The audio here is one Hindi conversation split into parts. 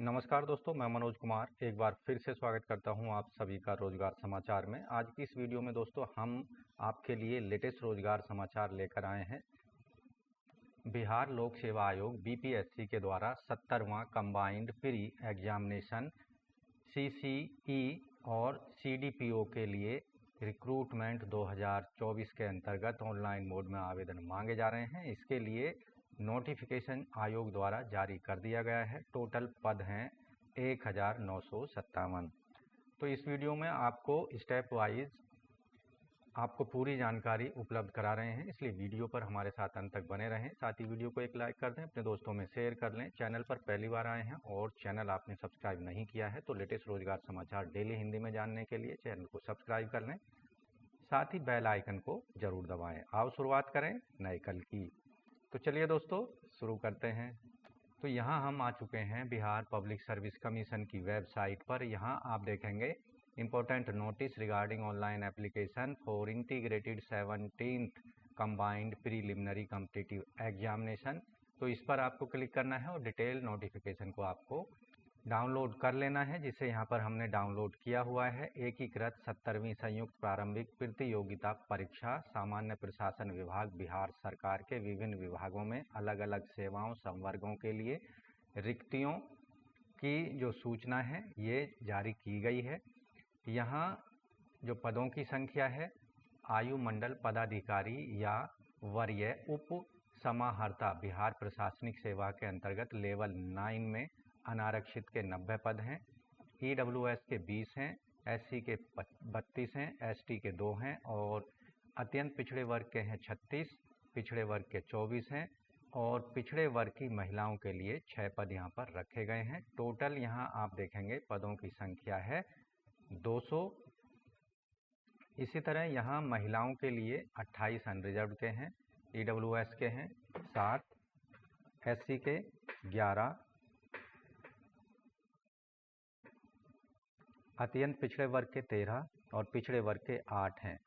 नमस्कार दोस्तों, मैं मनोज कुमार एक बार फिर से स्वागत करता हूं आप सभी का रोजगार समाचार में। आज की इस वीडियो में दोस्तों हम आपके लिए लेटेस्ट रोजगार समाचार लेकर आए हैं। बिहार लोक सेवा आयोग बीपीएससी के द्वारा 70वां कंबाइंड प्री एग्जामिनेशन सीसीई और सीडीपीओ के लिए रिक्रूटमेंट 2024 के अंतर्गत ऑनलाइन मोड में आवेदन मांगे जा रहे हैं। इसके लिए नोटिफिकेशन आयोग द्वारा जारी कर दिया गया है। टोटल पद हैं 1957। तो इस वीडियो में आपको स्टेप वाइज आपको पूरी जानकारी उपलब्ध करा रहे हैं, इसलिए वीडियो पर हमारे साथ अंत तक बने रहें। साथ ही वीडियो को एक लाइक कर दें, अपने दोस्तों में शेयर कर लें। चैनल पर पहली बार आए हैं और चैनल आपने सब्सक्राइब नहीं किया है तो लेटेस्ट रोजगार समाचार डेली हिंदी में जानने के लिए चैनल को सब्सक्राइब कर लें। साथ ही बेल आइकन को जरूर दबाएं। आओ शुरुआत करें नए कल की। तो चलिए दोस्तों शुरू करते हैं। तो यहाँ हम आ चुके हैं बिहार पब्लिक सर्विस कमीशन की वेबसाइट पर। यहाँ आप देखेंगे important notice regarding online application for integrated 17th combined preliminary competitive examination. तो इस पर आपको क्लिक करना है और डिटेल नोटिफिकेशन को आपको डाउनलोड कर लेना है, जिसे यहाँ पर हमने डाउनलोड किया हुआ है। एकीकृत 70वीं संयुक्त प्रारंभिक प्रतियोगिता परीक्षा सामान्य प्रशासन विभाग बिहार सरकार के विभिन्न विभागों में अलग अलग सेवाओं संवर्गों के लिए रिक्तियों की जो सूचना है ये जारी की गई है। यहाँ जो पदों की संख्या है, आयु मंडल पदाधिकारी या वरीय उप समाहर्ता बिहार प्रशासनिक सेवा के अंतर्गत लेवल 9 में अनारक्षित के 90 पद हैं। ईडब्ल्यूएस के 20 हैं, एससी के 32 हैं, एसटी के 2 हैं और अत्यंत पिछड़े वर्ग के हैं 36, पिछड़े वर्ग के 24 हैं और पिछड़े वर्ग की महिलाओं के लिए 6 पद यहाँ पर रखे गए हैं। टोटल यहाँ आप देखेंगे पदों की संख्या है 200। इसी तरह यहाँ महिलाओं के लिए 28 अनरिजर्व के हैं, ईडब्ल्यूएस के हैं 7, एससी के 11, अत्यंत पिछड़े वर्ग के 13 और पिछड़े वर्ग के 8 हैं।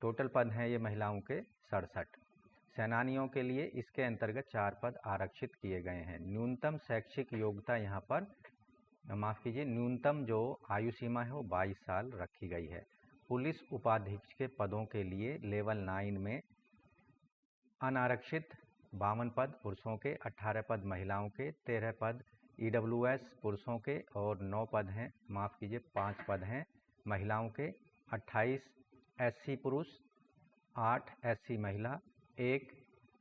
टोटल पद हैं ये महिलाओं के 67। सेनानियों के लिए इसके अंतर्गत 4 पद आरक्षित किए गए हैं। न्यूनतम शैक्षिक योग्यता यहाँ पर न्यूनतम जो आयु सीमा है वो 22 साल रखी गई है। पुलिस उपाधीक्षक के पदों के लिए लेवल 9 में अनारक्षित 52 पद पुरुषों के, 18 पद महिलाओं के, 13 पद ईडब्ल्यूएस पुरुषों के और 9 पद हैं 5 पद हैं महिलाओं के। 28 एससी पुरुष, 8 एससी महिला, 1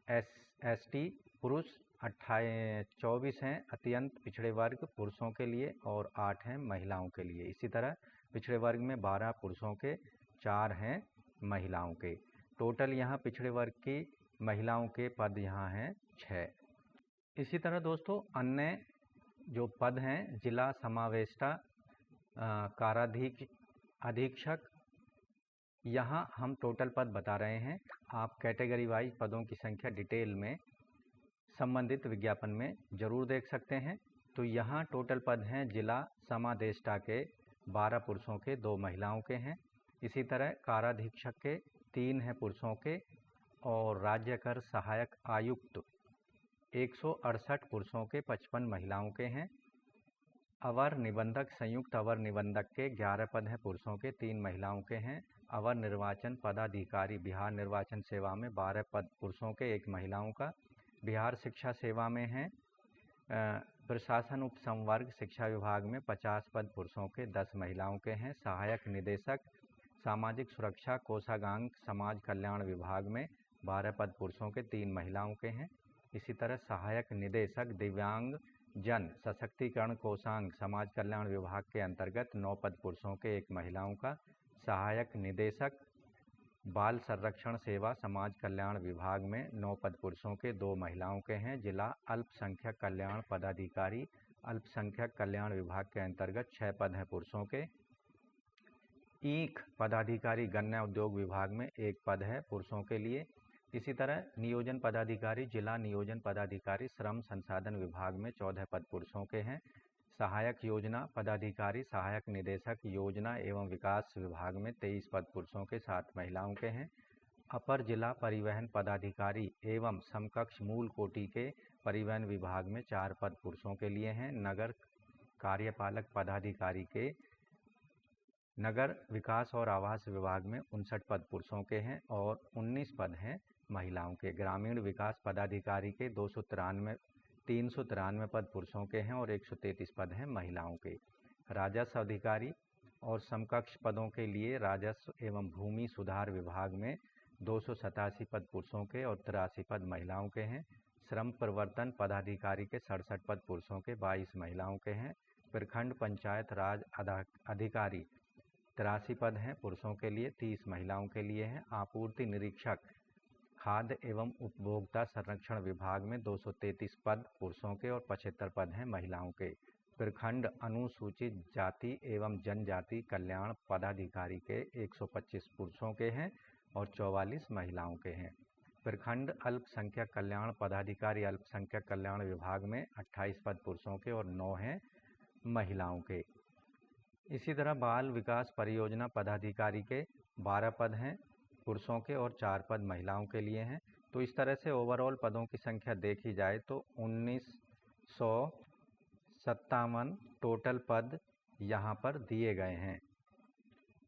एसटी पुरुष, 24 हैं अत्यंत पिछड़े वर्ग पुरुषों के लिए और 8 हैं महिलाओं के लिए। इसी तरह पिछड़े वर्ग में 12 पुरुषों के, 4 हैं महिलाओं के। टोटल यहाँ पिछड़े वर्ग की महिलाओं के पद यहाँ हैं 6। इसी तरह दोस्तों अन्य जो पद हैं जिला समावेष्टा अधीक्षक, यहाँ हम टोटल पद बता रहे हैं। आप कैटेगरी वाइज पदों की संख्या डिटेल में संबंधित विज्ञापन में जरूर देख सकते हैं। तो यहाँ टोटल पद हैं जिला समादेष्टा के 12 पुरुषों के, 2 महिलाओं के हैं। इसी तरह काराधीक्षक के 3 हैं पुरुषों के और राज्य कर सहायक आयुक्त 168 पुरुषों के, 55 महिलाओं के हैं। अवर निबंधक संयुक्त अवर निबंधक के 11 पद हैं पुरुषों के, 3 महिलाओं के हैं। अवर निर्वाचन पदाधिकारी बिहार निर्वाचन सेवा में 12 पद पुरुषों के, 1 महिलाओं का। बिहार शिक्षा सेवा में हैं प्रशासन उप संवर्ग शिक्षा विभाग में 50 पद पुरुषों के, 10 महिलाओं के हैं। सहायक निदेशक सामाजिक सुरक्षा कोषागार समाज कल्याण विभाग में 12 पद पुरुषों के, 3 महिलाओं के हैं। इसी तरह सहायक निदेशक दिव्यांग जन सशक्तिकरण कोषांग समाज कल्याण विभाग के अंतर्गत 9 पद पुरुषों के, 1 महिलाओं का। सहायक निदेशक बाल संरक्षण सेवा समाज कल्याण विभाग में 9 पद पुरुषों के, 2 महिलाओं के हैं। जिला अल्पसंख्यक कल्याण पदाधिकारी अल्पसंख्यक कल्याण विभाग के अंतर्गत 6 पद हैं पुरुषों के। ईख पदाधिकारी गन्ना उद्योग विभाग में 1 पद है पुरुषों के लिए। इसी तरह नियोजन पदाधिकारी जिला नियोजन पदाधिकारी श्रम संसाधन विभाग में 14 पद पुरुषों के हैं। सहायक योजना पदाधिकारी सहायक निदेशक योजना एवं विकास विभाग में 23 पद पुरुषों के, 7 महिलाओं के हैं। अपर जिला परिवहन पदाधिकारी एवं समकक्ष मूल कोटि के परिवहन विभाग में 4 पद पुरुषों के लिए हैं। नगर कार्यपालक पदाधिकारी के नगर विकास और आवास विभाग में 59 पद पुरुषों के हैं और 19 पद हैं महिलाओं के। ग्रामीण विकास पदाधिकारी के 393 पद पुरुषों के हैं और 133 पद हैं महिलाओं के। राजस्व अधिकारी और समकक्ष पदों के लिए राजस्व एवं भूमि सुधार विभाग में 287 पद पुरुषों के और 83 पद महिलाओं के हैं। श्रम प्रवर्तन पदाधिकारी के 67 पद पुरुषों के, 22 महिलाओं के हैं। प्रखंड पंचायत राज अधिकारी 83 पद हैं पुरुषों के लिए, 30 महिलाओं के लिए हैं। आपूर्ति निरीक्षक खाद्य एवं उपभोक्ता संरक्षण विभाग में 233 पद पुरुषों के और 75 पद हैं महिलाओं के। प्रखंड अनुसूचित जाति एवं जनजाति कल्याण पदाधिकारी के 125 पुरुषों के हैं और 44 महिलाओं के हैं। प्रखंड अल्पसंख्यक कल्याण पदाधिकारी अल्पसंख्यक कल्याण विभाग में 28 पद पुरुषों के और 9 हैं महिलाओं के। इसी तरह बाल विकास परियोजना पदाधिकारी के 12 पद हैं पुरुषों के और 4 पद महिलाओं के लिए हैं। तो इस तरह से ओवरऑल पदों की संख्या देखी जाए तो 1957 टोटल पद यहाँ पर दिए गए हैं।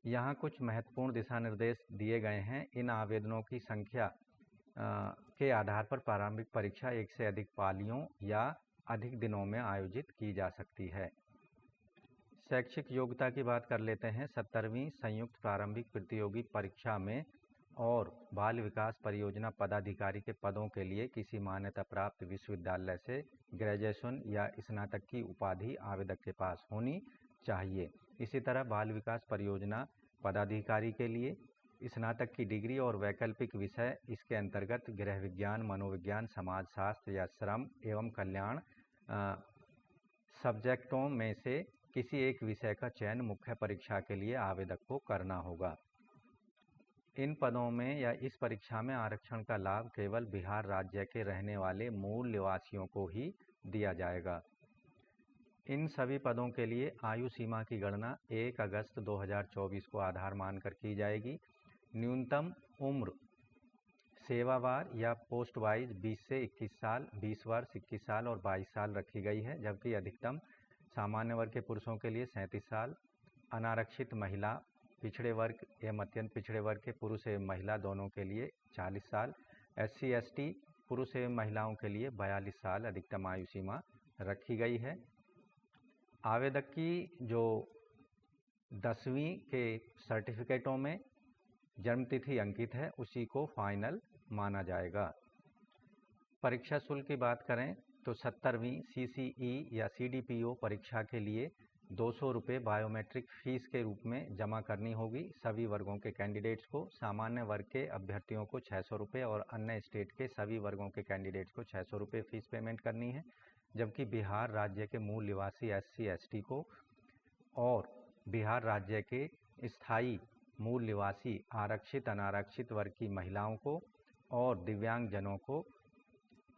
यहाँ कुछ महत्वपूर्ण दिशा निर्देश दिए गए हैं। इन आवेदनों की संख्या के आधार पर प्रारंभिक परीक्षा एक से अधिक पालियों या अधिक दिनों में आयोजित की जा सकती है। शैक्षिक योग्यता की बात कर लेते हैं। 70वीं संयुक्त प्रारंभिक प्रतियोगी परीक्षा में और बाल विकास परियोजना पदाधिकारी के पदों के लिए किसी मान्यता प्राप्त विश्वविद्यालय से ग्रेजुएशन या स्नातक की उपाधि आवेदक के पास होनी चाहिए। इसी तरह बाल विकास परियोजना पदाधिकारी के लिए स्नातक की डिग्री और वैकल्पिक विषय इसके अंतर्गत गृह विज्ञान, मनोविज्ञान, समाजशास्त्र या श्रम एवं कल्याण सब्जेक्टों में से किसी एक विषय का चयन मुख्य परीक्षा के लिए आवेदक को करना होगा। इन पदों में या इस परीक्षा में आरक्षण का लाभ केवल बिहार राज्य के रहने वाले मूल निवासियों को ही दिया जाएगा। इन सभी पदों के लिए आयु सीमा की गणना 1 अगस्त 2024 को आधार मानकर की जाएगी। न्यूनतम उम्र सेवावार या पोस्ट वाइज 20 से 21 साल, 20 वर्ष, 21 साल और 22 साल रखी गई है, जबकि अधिकतम सामान्य वर्ग के पुरुषों के लिए 37 साल, अनारक्षित महिला, पिछड़े वर्ग एवं अत्यंत पिछड़े वर्ग के पुरुष एवं महिला दोनों के लिए 40 साल, SC ST पुरुष एवं महिलाओं के लिए 42 साल अधिकतम आयु सीमा रखी गई है। आवेदक की जो 10वीं के सर्टिफिकेटों में जन्मतिथि अंकित है उसी को फाइनल माना जाएगा। परीक्षा शुल्क की बात करें तो 70वीं CCE या CDPO परीक्षा के लिए 200 रुपये बायोमेट्रिक फीस के रूप में जमा करनी होगी सभी वर्गों के कैंडिडेट्स को। सामान्य वर्ग के अभ्यर्थियों को 600 रुपये और अन्य स्टेट के सभी वर्गों के कैंडिडेट्स को 600 रुपये फीस पेमेंट करनी है, जबकि बिहार राज्य के मूल निवासी SC ST को और बिहार राज्य के स्थायी मूल निवासी आरक्षित अनारक्षित वर्ग की महिलाओं को और दिव्यांगजनों को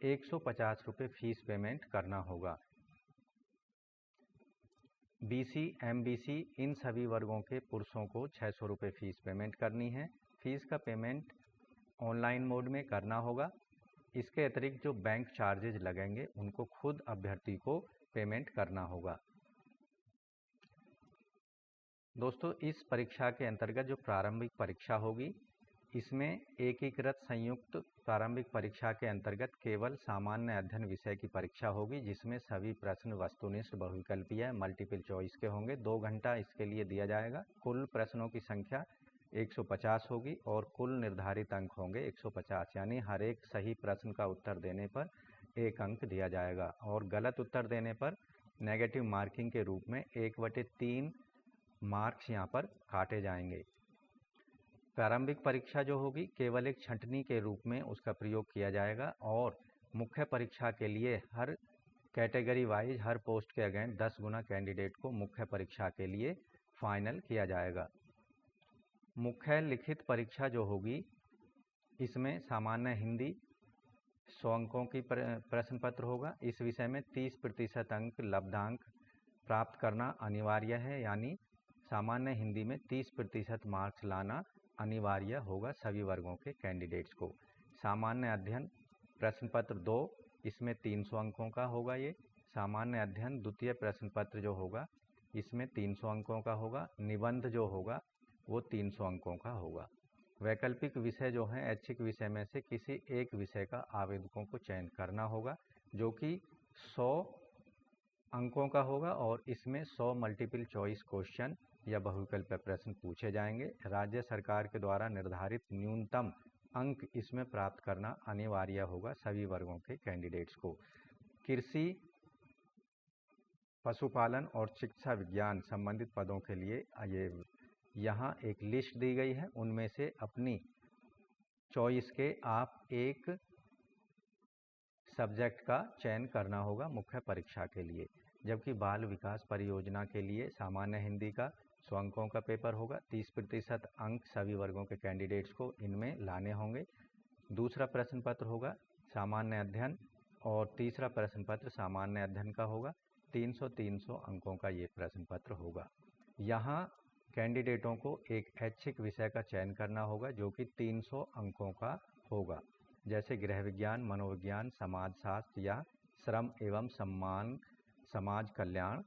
150 रुपये फीस पेमेंट करना होगा। BC MBC इन सभी वर्गों के पुरुषों को 600 रुपये फीस पेमेंट करनी है। फीस का पेमेंट ऑनलाइन मोड में करना होगा। इसके अतिरिक्त जो बैंक चार्जेज लगेंगे उनको खुद अभ्यर्थी को पेमेंट करना होगा। दोस्तों, इस परीक्षा के अंतर्गत जो प्रारंभिक परीक्षा होगी इसमें एकीकृत संयुक्त प्रारंभिक परीक्षा के अंतर्गत केवल सामान्य अध्ययन विषय की परीक्षा होगी, जिसमें सभी प्रश्न वस्तुनिष्ठ बहुविकल्पीय मल्टीपल चॉइस के होंगे। 2 घंटा इसके लिए दिया जाएगा। कुल प्रश्नों की संख्या 150 होगी और कुल निर्धारित अंक होंगे 150, यानी हर एक सही प्रश्न का उत्तर देने पर 1 अंक दिया जाएगा और गलत उत्तर देने पर नेगेटिव मार्किंग के रूप में 1/3 मार्क्स यहाँ पर काटे जाएंगे। प्रारंभिक परीक्षा जो होगी केवल एक छंटनी के रूप में उसका प्रयोग किया जाएगा और मुख्य परीक्षा के लिए हर कैटेगरी वाइज हर पोस्ट के अगेंस्ट 10 गुना कैंडिडेट को मुख्य परीक्षा के लिए फाइनल किया जाएगा। मुख्य लिखित परीक्षा जो होगी इसमें सामान्य हिंदी 100 अंकों की प्रश्न पत्र होगा। इस विषय में 30% अंक लब्धांक प्राप्त करना अनिवार्य है, यानी सामान्य हिंदी में 30% मार्क्स लाना अनिवार्य होगा सभी वर्गों के कैंडिडेट्स को। सामान्य अध्ययन प्रश्न पत्र 2 इसमें 300 अंकों का होगा। ये सामान्य अध्ययन द्वितीय प्रश्न पत्र जो होगा इसमें 300 अंकों का होगा। निबंध जो होगा वो 300 अंकों का होगा। वैकल्पिक विषय जो हैं ऐच्छिक विषय में से किसी एक विषय का आवेदकों को चयन करना होगा जो कि 100 अंकों का होगा और इसमें 100 मल्टीपल चॉइस क्वेश्चन या बहुविकल्पीय प्रश्न पूछे जाएंगे। राज्य सरकार के द्वारा निर्धारित न्यूनतम अंक इसमें प्राप्त करना अनिवार्य होगा सभी वर्गों के कैंडिडेट्स को। कृषि, पशुपालन और शिक्षा विज्ञान संबंधित पदों के लिए यहाँ एक लिस्ट दी गई है, उनमें से अपनी चॉइस के आप एक सब्जेक्ट का चयन करना होगा मुख्य परीक्षा के लिए। जबकि बाल विकास परियोजना के लिए सामान्य हिंदी का 100 अंकों का पेपर होगा। 30% अंक सभी वर्गों के कैंडिडेट्स को इनमें लाने होंगे। दूसरा प्रश्न पत्र होगा सामान्य अध्ययन और तीसरा प्रश्न पत्र सामान्य अध्ययन का होगा। 300 अंकों का ये प्रश्न पत्र होगा। यहाँ कैंडिडेटों को एक ऐच्छिक विषय का चयन करना होगा जो कि 300 अंकों का होगा, जैसे गृह विज्ञान, मनोविज्ञान, समाजशास्त्र या श्रम एवं समाज कल्याण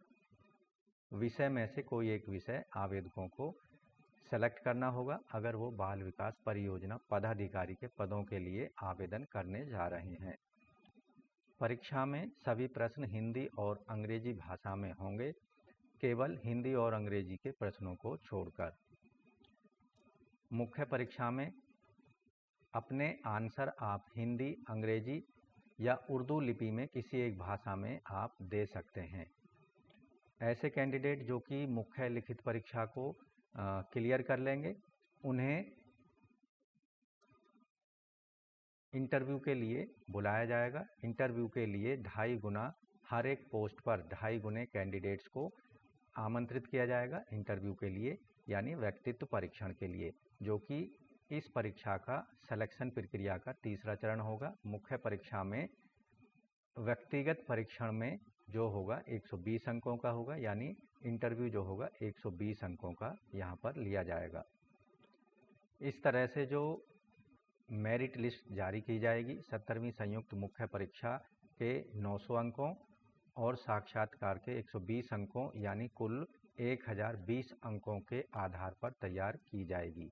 विषय में से कोई एक विषय आवेदकों को सेलेक्ट करना होगा अगर वो बाल विकास परियोजना पदाधिकारी के पदों के लिए आवेदन करने जा रहे हैं। परीक्षा में सभी प्रश्न हिंदी और अंग्रेजी भाषा में होंगे, केवल हिंदी और अंग्रेजी के प्रश्नों को छोड़कर। मुख्य परीक्षा में अपने आंसर आप हिंदी, अंग्रेजी या उर्दू लिपि में किसी एक भाषा में आप दे सकते हैं। ऐसे कैंडिडेट जो कि मुख्य लिखित परीक्षा को क्लियर कर लेंगे उन्हें इंटरव्यू के लिए बुलाया जाएगा। इंटरव्यू के लिए 2.5 गुना हर एक पोस्ट पर 2.5 गुने कैंडिडेट्स को आमंत्रित किया जाएगा इंटरव्यू के लिए, यानी व्यक्तित्व परीक्षण के लिए, जो कि इस परीक्षा का सिलेक्शन प्रक्रिया का तीसरा चरण होगा। मुख्य परीक्षा में व्यक्तिगत परीक्षण में जो होगा 120 अंकों का होगा, यानी इंटरव्यू जो होगा 120 अंकों का यहाँ पर लिया जाएगा। इस तरह से जो मेरिट लिस्ट जारी की जाएगी 17वीं संयुक्त मुख्य परीक्षा के 900 अंकों और साक्षात्कार के 120 अंकों यानी कुल 1020 अंकों के आधार पर तैयार की जाएगी।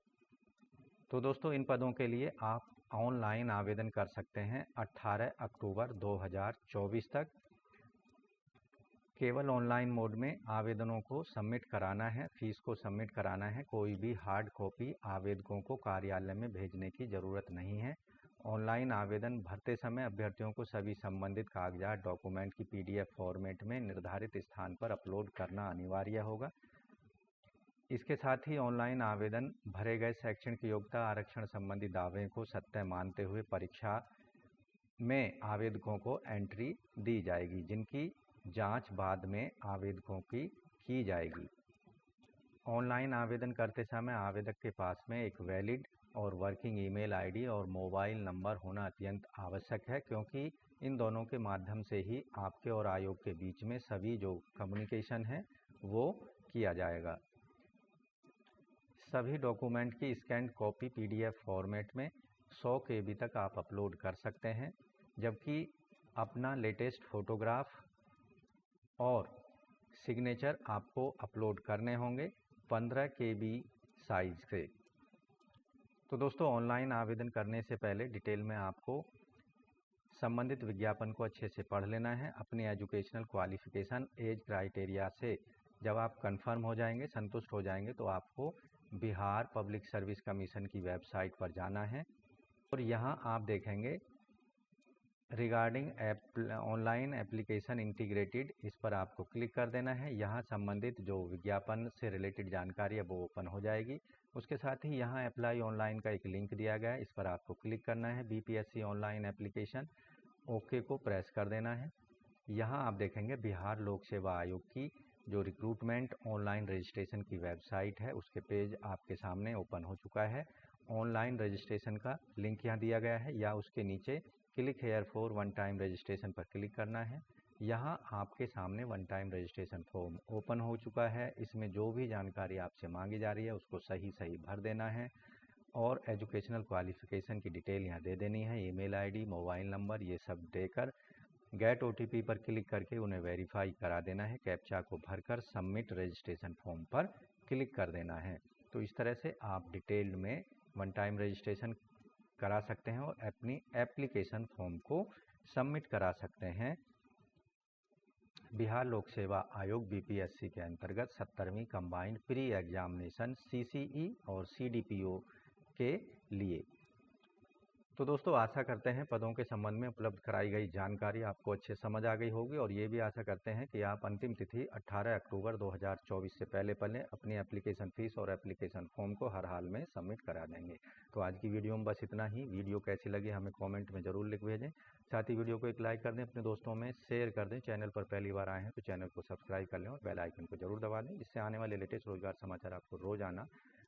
तो दोस्तों इन पदों के लिए आप ऑनलाइन आवेदन कर सकते हैं 18 अक्टूबर 2024 तक। केवल ऑनलाइन मोड में आवेदनों को सबमिट कराना है, फीस को सबमिट कराना है। कोई भी हार्ड कॉपी आवेदकों को कार्यालय में भेजने की ज़रूरत नहीं है। ऑनलाइन आवेदन भरते समय अभ्यर्थियों को सभी संबंधित कागजात डॉक्यूमेंट की PDF फॉर्मेट में निर्धारित स्थान पर अपलोड करना अनिवार्य होगा। इसके साथ ही ऑनलाइन आवेदन भरे गए शैक्षणिक योग्यता आरक्षण संबंधी दावे को सत्य मानते हुए परीक्षा में आवेदकों को एंट्री दी जाएगी, जिनकी जांच बाद में आवेदकों की जाएगी। ऑनलाइन आवेदन करते समय आवेदक के पास में एक वैलिड और वर्किंग ईमेल आईडी और मोबाइल नंबर होना अत्यंत आवश्यक है, क्योंकि इन दोनों के माध्यम से ही आपके और आयोग के बीच में सभी जो कम्युनिकेशन है वो किया जाएगा। सभी डॉक्यूमेंट की स्कैन कॉपी PDF फॉर्मेट में 100 KB तक आप अपलोड कर सकते हैं, जबकि अपना लेटेस्ट फोटोग्राफ और सिग्नेचर आपको अपलोड करने होंगे 15 KB साइज से। तो दोस्तों ऑनलाइन आवेदन करने से पहले डिटेल में आपको संबंधित विज्ञापन को अच्छे से पढ़ लेना है। अपनी एजुकेशनल क्वालिफिकेशन एज क्राइटेरिया से जब आप कंफर्म हो जाएंगे, संतुष्ट हो जाएंगे, तो आपको बिहार पब्लिक सर्विस कमीशन की वेबसाइट पर जाना है और यहाँ आप देखेंगे रिगार्डिंग ऑनलाइन एप्लीकेशन इंटीग्रेटेड, इस पर आपको क्लिक कर देना है। यहाँ संबंधित जो विज्ञापन से रिलेटेड जानकारी है वो ओपन हो जाएगी। उसके साथ ही यहाँ अप्लाई ऑनलाइन का एक लिंक दिया गया है, इस पर आपको क्लिक करना है। BPSC ऑनलाइन एप्लीकेशन ओके को प्रेस कर देना है। यहाँ आप देखेंगे बिहार लोक सेवा आयोग की जो रिक्रूटमेंट ऑनलाइन रजिस्ट्रेशन की वेबसाइट है उसके पेज आपके सामने ओपन हो चुका है। ऑनलाइन रजिस्ट्रेशन का लिंक यहाँ दिया गया है या उसके नीचे click here for one time registration पर क्लिक करना है। यहाँ आपके सामने one time registration form open हो चुका है। इसमें जो भी जानकारी आपसे मांगी जा रही है उसको सही भर देना है और एजुकेशनल क्वालिफिकेशन की डिटेल यहाँ दे देनी है। ईमेल आईडी, मोबाइल नंबर, ये सब देकर गेट OTP पर क्लिक करके उन्हें वेरीफाई करा देना है। कैप्चा को भरकर सबमिट रजिस्ट्रेशन फॉर्म पर क्लिक कर देना है। तो इस तरह से आप डिटेल्ड में वन टाइम रजिस्ट्रेशन करा सकते हैं और अपनी एप्लीकेशन फॉर्म को सबमिट करा सकते हैं। बिहार लोक सेवा आयोग BPSC के अंतर्गत 70वीं कंबाइंड प्री एग्जामिनेशन CCE और CDPO के लिए। तो दोस्तों आशा करते हैं पदों के संबंध में उपलब्ध कराई गई जानकारी आपको अच्छे समझ आ गई होगी और ये भी आशा करते हैं कि आप अंतिम तिथि 18 अक्टूबर 2024 से पहले अपनी एप्लीकेशन फीस और एप्लीकेशन फॉर्म को हर हाल में सबमिट करा देंगे। तो आज की वीडियो में बस इतना ही। वीडियो कैसी लगी हमें कॉमेंट में ज़रूर लिख भेजें। साथ ही वीडियो को एक लाइक कर दें, अपने दोस्तों में शेयर कर दें। चैनल पर पहली बार आए हैं तो चैनल को सब्सक्राइब कर लें और बेल आइकन को जरूर दबा दें, जिससे आने वाले लेटेस्ट रोजगार समाचार आपको रोजाना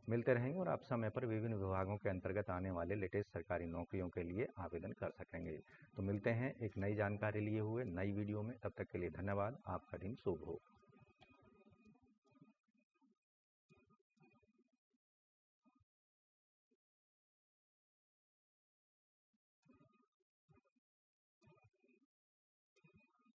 मिलते रहेंगे और आप समय पर विभिन्न विभागों के अंतर्गत आने वाले लेटेस्ट सरकारी नौकरियों के लिए आवेदन कर सकेंगे। तो मिलते हैं एक नई जानकारी लिए हुए नई वीडियो में। तब तक के लिए धन्यवाद। आपका दिन शुभ हो।